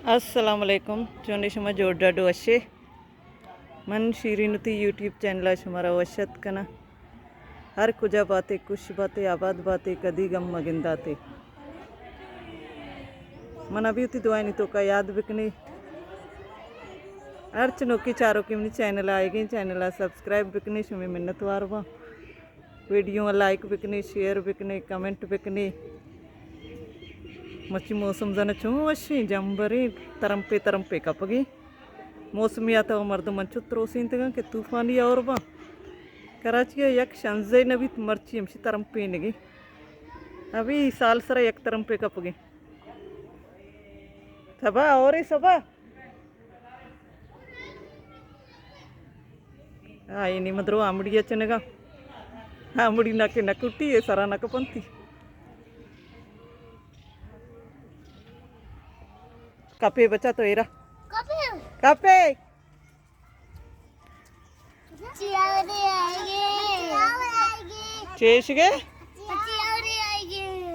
अस्सलामुअलैकुम जोनी शुमा जोड़ाडू अशे मन शीरीनुती यूट्यूब चैनल शुमारा वशत कना हर कुजा बातें कुछ बातें आबाद बातें कदी गम मगिंदाते मन अभी उती दुआ नहीं तो का याद बिकनी अर्च नोकी चारों की चैनल आएगी चैनल सब्सक्राइब बिकनी शुमी मिन्नत वारवा वीडियो लाइक बिकनी शेयर बिकनी कमेंट बिकनी मच्छी मौसम जन चू वशी जंबरी तरंपे कपगी मौसमी आता मर्द मंचु त्रोसींतगा के तूफानी और बा कराची यक शंजे नबी मर्ची हमशी तरंपे नगी अभी साल सरा यक तरंपे कपगी सबा और ही सबा ini madro amudi achenega amudi nake nakutti sara nakapanti kape bacha to era kape चेशगे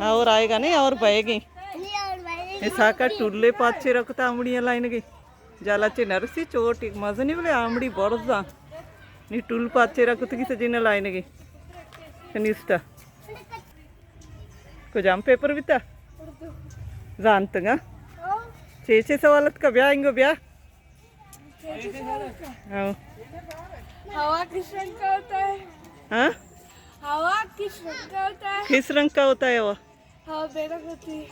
और आएगा नहीं और बहेगी ऐसा का टुल्ले पाचे रखता आमड़ियाँ लाइन गई जाला चे नरसी चोट मजा नहीं बोले आमड़ी बड़जा नी टूल पाचे रखते किसी जिन्हें लाइन गई कनिष्ठा को जाम पेपर भी था जानते हैं छे सवालत का ब्याह इंगो ब्याह हवा किस रंग का होता है? हाँ हवा किस रंग का होता है? किस रंग का होता है वो हवा बेरंग होती है।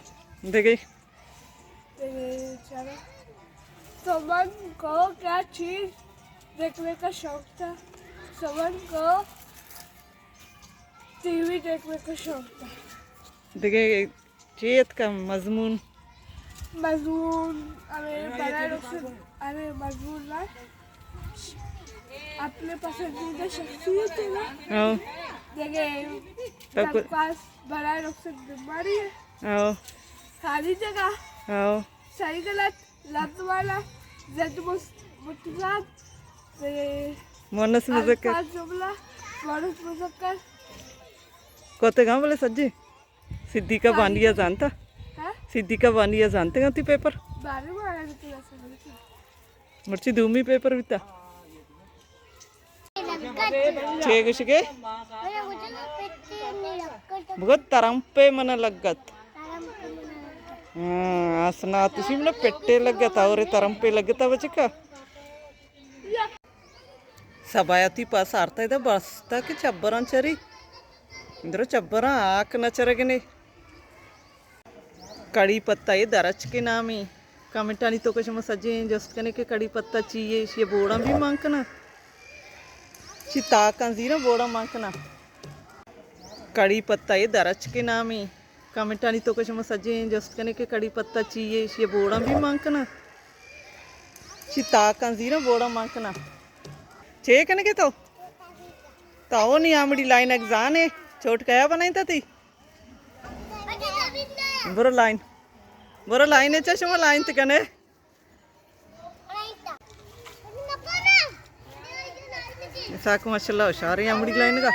देखिए चलो समन को क्या चीज देखने का शौक था? समन को टीवी देखने का शौक था। देखिए चेत का मजमून मजमून ना अपने पसंदीदा शख्सियत है ना जगह पास बड़ा रुखसत बीमारी है खाली जगह सही गलत लफ्ज वाला जद मुतजाद मोनस मुज़क्कर जुमला मोनस मुज़क्कर कोते गांव वाले सज्जी सिद्दीका बानिया जानता सिद्दीका बानिया जानते हैं पेपर मर्ची दूमी पेपर बिता छे कुछ बहुत तरंपे मन लगत आसना तुसी मन पेट्टे लगत और तरंपे लगता बचिका सबायती पास आरता इधर बसता कि चब्बरा चरी इंद्र चब्बरा आक न चरगने कड़ी पत्ता ये दरच के नाम ही कमेंटानी तो कुछ मसजे जस्ट करने के कड़ी पत्ता चाहिए ये बोड़ा भी मांगना चिता कंजीरा बोड़ा मांगना कड़ी पत्ता ये दरच के नाम ही कमेंटानी तो कुछ मसजे जस्ट करने के कड़ी पत्ता चाहिए ये बोड़ा भी मांगना चिता कंजीरा बोड़ा मांगना छे कने के तो वो नहीं आमड़ी लाइन एग्जाम है छोट कया बनाई था थी बरो लाइन है चश्मा लाइन ते कने साक माशाल्लाह होशियार आमड़ी लाइन का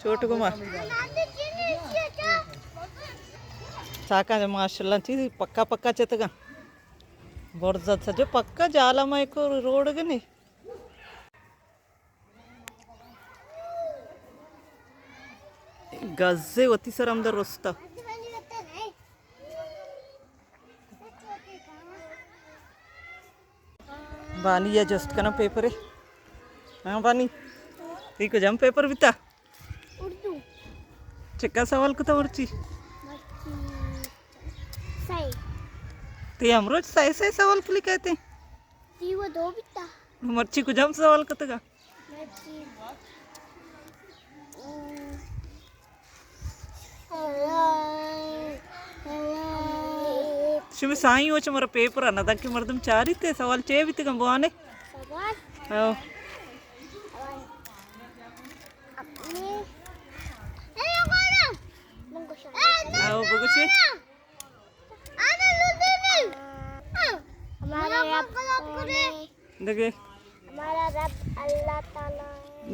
छोट कुमार साका माशाल्लाह चीज पक्का पक्का चेतगा बहुत ज्यादा जो पक्का जाला मैं को रोड गने गज्जे होती सर अंदर रोस्ता बानी या जस्ट करना पेपर है हाँ बानी ठीक हो जम पेपर बिता उर्दू चक्का सवाल को तो मर्ची सही ते हम रोज सही सही सवाल के लिए कहते हैं ती वो दो बिता मर्ची को जम सवाल को तगा शुभ साई हो चमरा पेपर आना था कि मर्दम चार ही थे सवाल चे भी थे गंबवाने आओ आओ बगुचे देखे अल्लाह ताला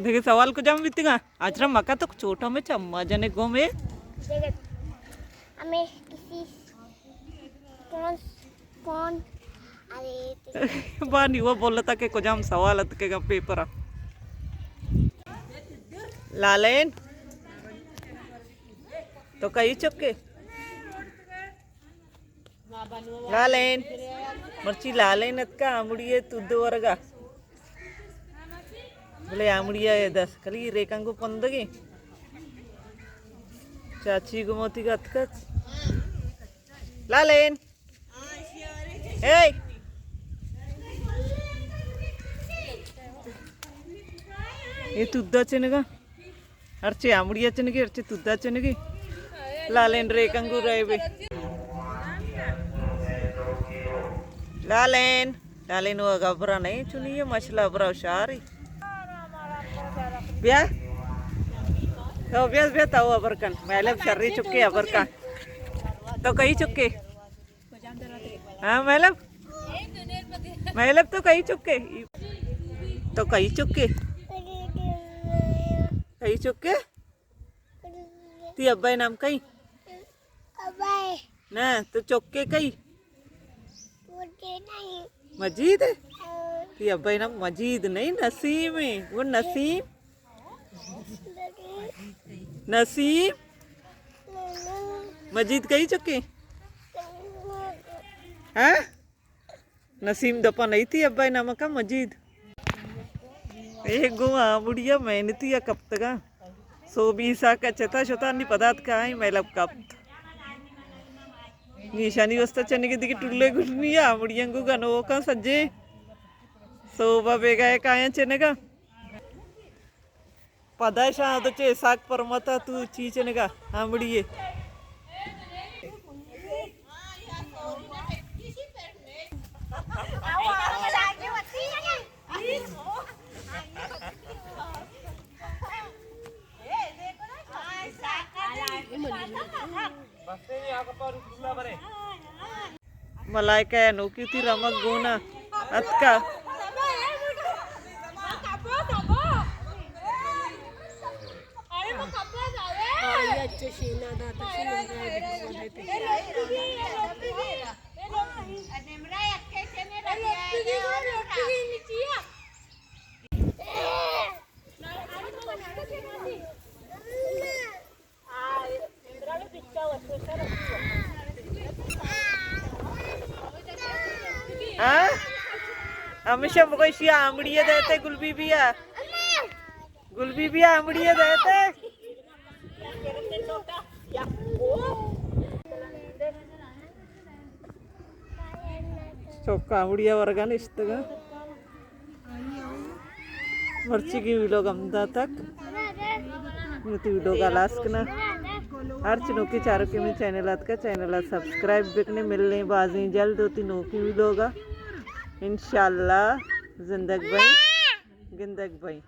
देखे सवाल को जम बीतेगा आजरा मका तो छोटा में चम्मा जने गो में हमें किसी कौन बाहर नहीं हुआ बोलता कि कुछ हम सवाल के पेपर लालेन तो कहीं चुके लालेन मर्ची लालेन का आमुड़िये तुद्द वर्गा बोले आमुड़िया ये 10 कली रेखंगु पंदगी चाची गुमोती का अतकच लालेन हे ये तुद्दा चेनगा अर्चे आमुड़िया चेनगी अर्चे तुद्दा चेनगी लालेन रेखंगु रेबे लालेन लालेन वो गबरा नहीं चुनिए मछला बरा शारी बिया तो बिया बिया ताऊ अबरकन मैलब शर्री चुके अबरकन तो कहीं चुके हाँ मैलब मैलब तो कहीं चुके कहीं चुके ती अब्बाई नाम कहीं ना तो चुके कहीं मजीद है ती अब्बाई नाम मजीद नहीं नसीम है वो नसीम नसीम मजीद कहीं चुके हाँ नसीम दपा नहीं थी अब्बाई नाम का मजीद एक गो बुढ़िया मेहनती या कब तक 120 का चता शता नहीं पदार्थ का है मैलब कब निशानी वस्ता चने के दिखे टुल्ले गुड़नी या बुढ़िया को गनो का सज्जे सोबा बेगा है काया चने का पदा शाह तो चे साग परमता तू ची चने का हाँ बुढ़िये मलाई काय अनोखी थी रमक गोना अतका हाँ हमेशा मुझे शिया आमड़िया देते गुलबी भी आमड़िया देते चौका आमड़िया वर्गा ने इस्तगा मर्ची की वीडियो गमदा तक यूट्यूब वीडियो का लास्ट ना हर चनों के चारों के में चैनल सब्सक्राइब देखने मिलने बाजी जल्द होती नोकी वीडियो का इंशाल्लाह जिंदगी भाई